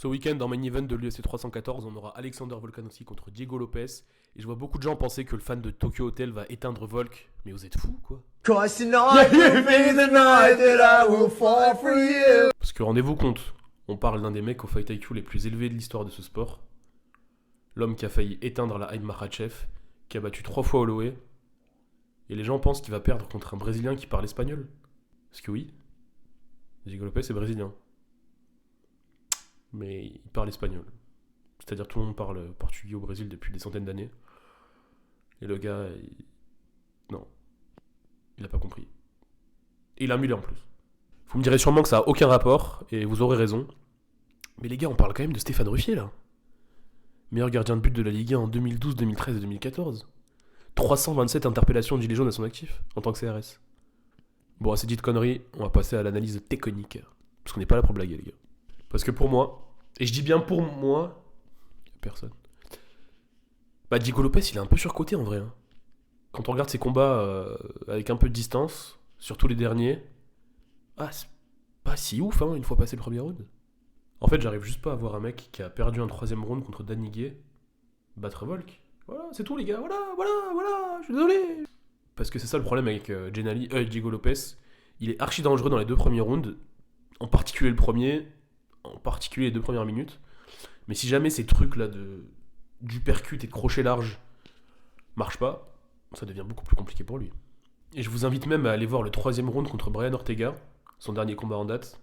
Ce week-end, dans main event de l'UFC 314, on aura Alexander Volkanovski contre Diego Lopez. Et je vois beaucoup de gens penser que le fan de Tokyo Hotel va éteindre Volk. Mais vous êtes fous, quoi. Cause tonight will be the night that I will fall for you. Parce que rendez-vous compte, on parle d'un des mecs au Fight IQ les plus élevés de l'histoire de ce sport. L'homme qui a failli éteindre la Haïm Makhachev, qui a battu 3 fois Holloway. Et les gens pensent qu'il va perdre contre un Brésilien qui parle espagnol. Parce que oui, Diego Lopez est brésilien. Mais il parle espagnol. C'est-à-dire tout le monde parle portugais au Brésil depuis des centaines d'années. Et le gars, non. Il a pas compris. Et il a mulet en plus. Vous me direz sûrement que ça a aucun rapport, et vous aurez raison. Mais les gars, on parle quand même de Stéphane Ruffier, là. Meilleur gardien de but de la Ligue 1 en 2012, 2013 et 2014. 327 interpellations de gilets jaunes à son actif, en tant que CRS. Bon, assez dit de conneries, on va passer à l'analyse technique. Parce qu'on n'est pas là pour blaguer, les gars. Parce que pour moi, et je dis bien pour moi, personne. Bah, Diego Lopez, il est un peu surcoté en vrai. Hein. Quand on regarde ses combats avec un peu de distance, surtout les derniers, c'est pas si ouf, hein, une fois passé le premier round. En fait, j'arrive juste pas à voir un mec qui a perdu un 3ème round contre Dan Ige battre Volk. Voilà, c'est tout les gars, voilà, je suis désolé. Parce que c'est ça le problème avec Diego Lopez. Il est archi dangereux dans les 2 premiers rounds, en particulier le premier, en particulier les 2 premières minutes. Mais si jamais ces trucs là du percut et de crochet large marchent pas, ça devient beaucoup plus compliqué pour lui. Et je vous invite même à aller voir le 3ème round contre Brian Ortega, son dernier combat en date.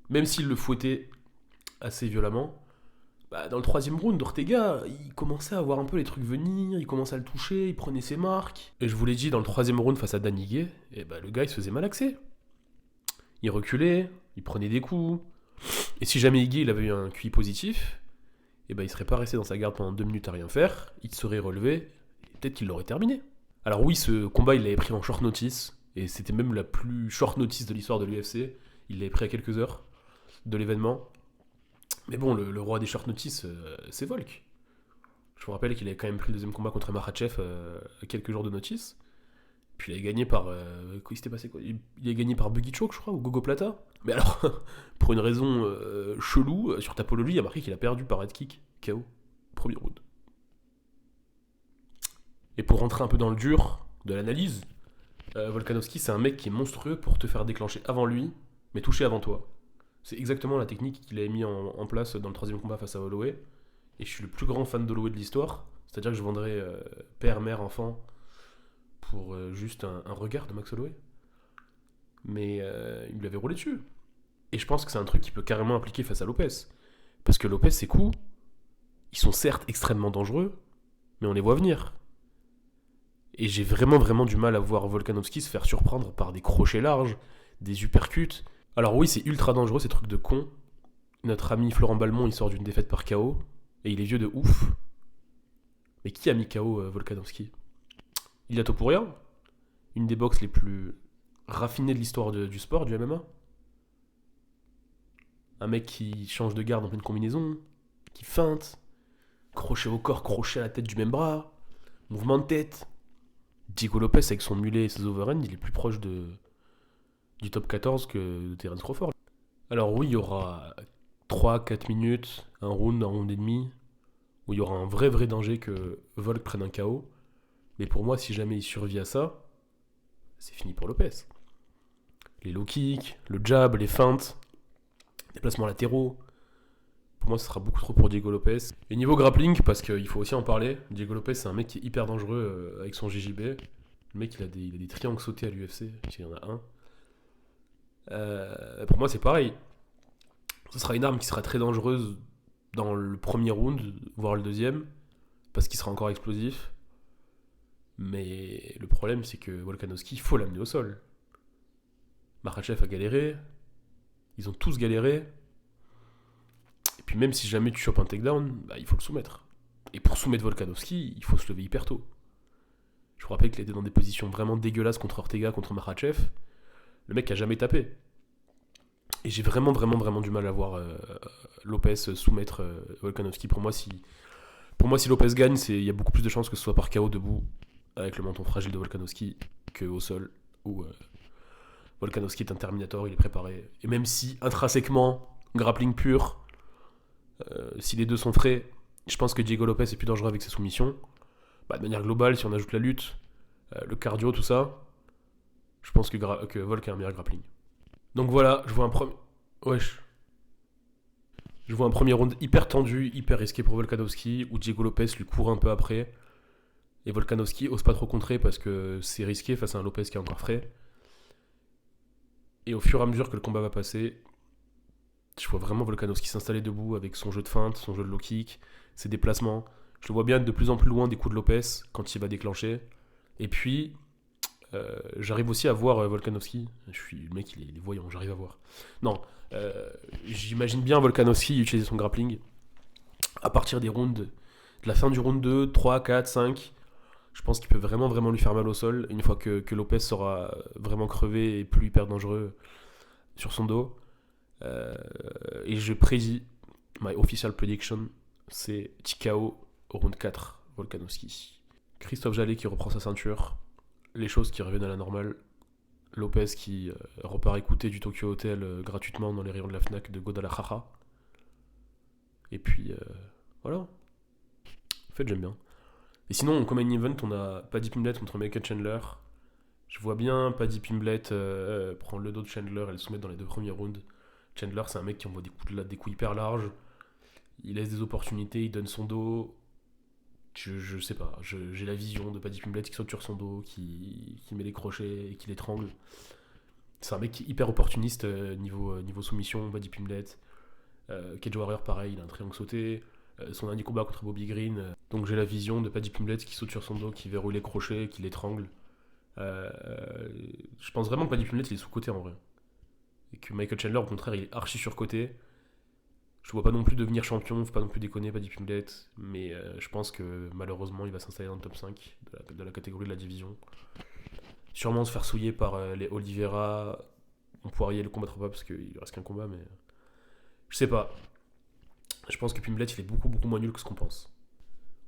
Même s'il le fouettait assez violemment, dans le 3ème round, Ortega, il commençait à voir un peu les trucs venir, il commençait à le toucher, il prenait ses marques. Et je vous l'ai dit, dans le 3ème round face à Dan Ige, le gars il se faisait malaxer. Il reculait, il prenait des coups. Et si jamais Ige il avait eu un QI positif, il serait pas resté dans sa garde pendant 2 minutes à rien faire, il serait relevé, et peut-être qu'il l'aurait terminé. Alors oui, ce combat il l'avait pris en short notice, et c'était même la plus short notice de l'histoire de l'UFC, il l'avait pris à quelques heures de l'événement. Mais bon, le roi des short notice, c'est Volk. Je vous rappelle qu'il avait quand même pris le 2ème combat contre Makhachev à quelques jours de notice. Puis il avait gagné par... il s'était passé quoi ? Il a gagné par Buggy Choke, je crois, ou Gogo Plata. Mais alors, pour une raison chelou, sur Tapology, il y a marqué qu'il a perdu par head kick, KO, premier round. Et pour rentrer un peu dans le dur de l'analyse, Volkanovski, c'est un mec qui est monstrueux pour te faire déclencher avant lui, mais toucher avant toi. C'est exactement la technique qu'il avait mis en place dans le 3ème combat face à Holloway. Et je suis le plus grand fan d'Holloway de l'histoire. C'est-à-dire que je vendrais père, mère, enfant pour juste un regard de Max Holloway. Mais il lui avait roulé dessus. Et je pense que c'est un truc qui peut carrément appliquer face à Lopez. Parce que Lopez, ses coups, ils sont certes extrêmement dangereux, mais on les voit venir. Et j'ai vraiment du mal à voir Volkanovski se faire surprendre par des crochets larges, des uppercuts. Alors oui, c'est ultra dangereux ces trucs de con. Notre ami Florent Balmont, il sort d'une défaite par KO, et il est vieux de ouf. Mais qui a mis KO Volkanovski ? Il a Topuria, une des boxes les plus raffinées de l'histoire du sport, du MMA. Un mec qui change de garde en pleine combinaison, qui feinte, crochet au corps, crochet à la tête du même bras, mouvement de tête. Diego Lopez avec son mulet et ses overhands, il est plus proche du top 14 que de Terence Crawford. Alors oui, il y aura 3-4 minutes, un round et demi, où il y aura un vrai danger que Volk prenne un KO. Mais pour moi, si jamais il survit à ça, c'est fini pour Lopez. Les low kicks, le jab, les feintes, les placements latéraux. Pour moi, ce sera beaucoup trop pour Diego Lopez. Et niveau grappling, parce qu'il faut aussi en parler, Diego Lopez, c'est un mec qui est hyper dangereux avec son JJB. Le mec, il a des triangles sautés à l'UFC, il y en a un. Pour moi, c'est pareil. Ce sera une arme qui sera très dangereuse dans le premier round, voire le 2ème, parce qu'il sera encore explosif. Mais le problème, c'est que Volkanovski, il faut l'amener au sol. Makhachev a galéré. Ils ont tous galéré. Et puis même si jamais tu chopes un takedown, il faut le soumettre. Et pour soumettre Volkanovski, il faut se lever hyper tôt. Je vous rappelle qu'il était dans des positions vraiment dégueulasses contre Ortega, contre Makhachev. Le mec a jamais tapé. Et j'ai vraiment du mal à voir Lopez soumettre Volkanovski. Pour moi, si Lopez gagne, il y a beaucoup plus de chances que ce soit par KO debout, avec le menton fragile de Volkanovski, qu'au sol, où Volkanovski est un Terminator, il est préparé. Et même si, intrinsèquement, grappling pur, Si les deux sont frais, je pense que Diego Lopez est plus dangereux avec ses soumissions. De manière globale, si on ajoute la lutte, le cardio, tout ça, je pense que Volk a un meilleur grappling. Donc voilà, je vois un premier... Wesh. Je vois un premier round hyper tendu, hyper risqué pour Volkanovski, où Diego Lopez lui court un peu après. Et Volkanovski ose pas trop contrer parce que c'est risqué face à un Lopez qui est encore frais. Et au fur et à mesure que le combat va passer, je vois vraiment Volkanovski s'installer debout avec son jeu de feinte, son jeu de low kick, ses déplacements. Je le vois bien être de plus en plus loin des coups de Lopez quand il va déclencher. Et puis, j'arrive aussi à voir Volkanovski. Le mec, il est voyant, j'arrive à voir. Non, j'imagine bien Volkanovski utiliser son grappling à partir des rounds, de la fin du round 2, 3, 4, 5. Je pense qu'il peut vraiment, vraiment lui faire mal au sol une fois que Lopez sera vraiment crevé et plus hyper dangereux sur son dos. Et je prédis, my official prediction, c'est TKO au round 4, Volkanovski. Christophe Jallet qui reprend sa ceinture, les choses qui reviennent à la normale, Lopez qui repart écouter du Tokyo Hotel gratuitement dans les rayons de la Fnac de Guadalajara. Et puis, voilà. En fait, j'aime bien. Et sinon, comme main event, on a Paddy Pimblett contre Michael Chandler. Je vois bien Paddy Pimblett prendre le dos de Chandler et le soumettre dans les 2 premiers rounds. Chandler, c'est un mec qui envoie des coups hyper larges. Il laisse des opportunités, il donne son dos. Je sais pas, j'ai la vision de Paddy Pimblett qui saute sur son dos, qui met les crochets et qui l'étrangle. C'est un mec qui est hyper opportuniste niveau soumission, Paddy Pimblett. Cage Warrior, pareil, il a un triangle sauté. Son dernier combat contre Bobby Green. Donc j'ai la vision de Paddy Pimblett qui saute sur son dos, qui verrouille les crochets, qui l'étrangle. Je pense vraiment que Paddy Pimblett il est sous-coté en vrai. Et que Michael Chandler, au contraire, il est archi surcoté. Je ne vois pas non plus devenir champion, faut pas non plus déconner, Paddy Pimblett. Mais je pense que malheureusement, il va s'installer dans le top 5 de la catégorie de la division. Sûrement se faire souiller par les Oliveira. Poirier le combattra pas parce qu'il lui reste qu'un combat, mais je sais pas. Je pense que Pimblett il est beaucoup beaucoup moins nul que ce qu'on pense.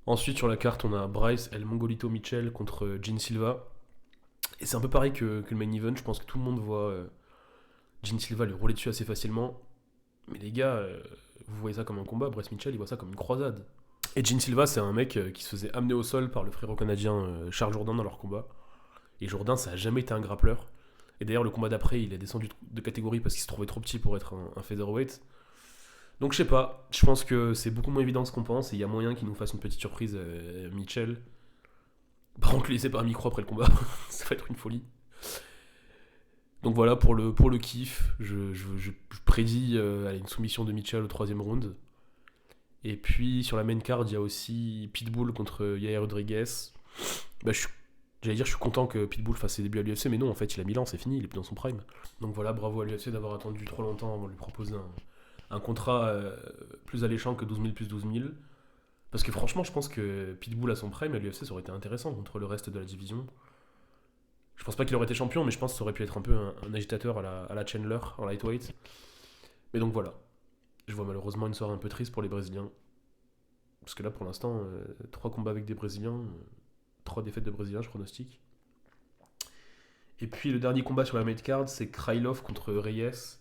Ensuite sur la carte on a Bryce El Mongolito Mitchell contre Gene Silva. Et c'est un peu pareil que le main event, je pense que tout le monde voit Gene Silva lui rouler dessus assez facilement. Mais les gars, vous voyez ça comme un combat, Bryce Mitchell il voit ça comme une croisade. Et Gene Silva c'est un mec qui se faisait amener au sol par le frérot canadien Charles Jourdain dans leur combat. Et Jourdain ça a jamais été un grappleur. Et d'ailleurs le combat d'après il est descendu de catégorie parce qu'il se trouvait trop petit pour être un featherweight. Donc je sais pas, je pense que c'est beaucoup moins évident que ce qu'on pense et il y a moyen qu'il nous fasse une petite surprise Mitchell. Par contre, laissez pas un micro après le combat, ça va être une folie. Donc voilà, pour le kiff, je prédis une soumission de Mitchell au 3ème round. Et puis sur la main card, il y a aussi Pitbull contre Yair Rodriguez. J'allais dire, je suis content que Pitbull fasse ses débuts à l'UFC, mais non, en fait, il a 1000 ans, c'est fini, il est plus dans son prime. Donc voilà, bravo à l'UFC d'avoir attendu trop longtemps avant de lui proposer un contrat plus alléchant que 12 000 plus 12 000. Parce que franchement, je pense que Pitbull à son prime, à l'UFC, ça aurait été intéressant contre le reste de la division. Je pense pas qu'il aurait été champion, mais je pense que ça aurait pu être un peu un agitateur à la Chandler, en lightweight. Mais donc voilà. Je vois malheureusement une soirée un peu triste pour les Brésiliens. Parce que là, pour l'instant, 3 combats avec des Brésiliens, 3 défaites de Brésiliens, je pronostique. Et puis le dernier combat sur la main card, c'est Krylov contre Reyes.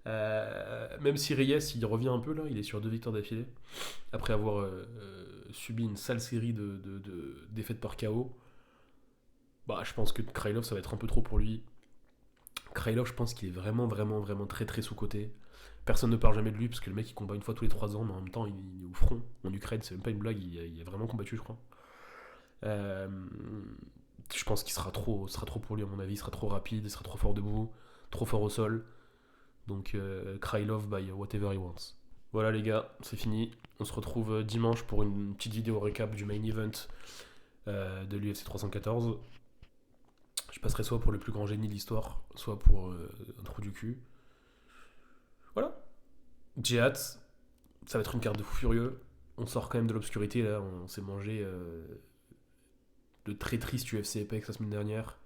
Même si Reyes il revient un peu là, il est sur 2 victoires d'affilée après avoir subi une sale série de défaites par KO. Je pense que Krylov ça va être un peu trop pour lui. Krylov je pense qu'il est vraiment vraiment vraiment très très sous-coté. Personne ne parle jamais de lui parce que le mec il combat une fois tous les 3 ans mais en même temps il est au front en Ukraine, c'est même pas une blague, il a vraiment combattu je crois. Je pense qu'il sera trop pour lui à mon avis, il sera trop rapide, il sera trop fort debout, trop fort au sol. Donc Krylov by whatever he wants. Voilà les gars, c'est fini. On se retrouve dimanche pour une petite vidéo récap du main event de l'UFC 314. Je passerai soit pour le plus grand génie de l'histoire, soit pour un trou du cul. Voilà. J'ai hâte. Ça va être une carte de fou furieux. On sort quand même de l'obscurité là. On s'est mangé le très triste UFC Apex la semaine dernière.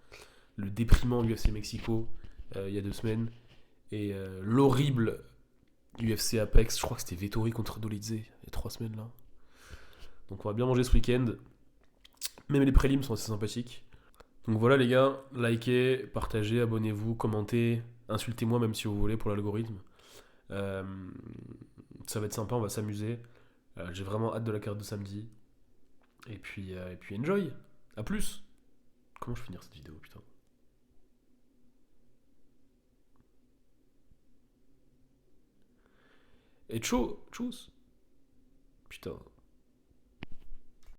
Le déprimant UFC Mexico il y a 2 semaines. Et l'horrible UFC Apex, je crois que c'était Vettori contre Dolidze il y a 3 semaines là. Donc on va bien manger ce week-end. Même les prélims sont assez sympathiques. Donc voilà les gars, likez, partagez, abonnez-vous, commentez, insultez-moi même si vous voulez pour l'algorithme. Euh, Ça va être sympa, on va s'amuser. J'ai vraiment hâte de la carte de samedi. Et puis enjoy. À plus. Comment je vais finir cette vidéo, putain. Et tchou, tchuss. Putain.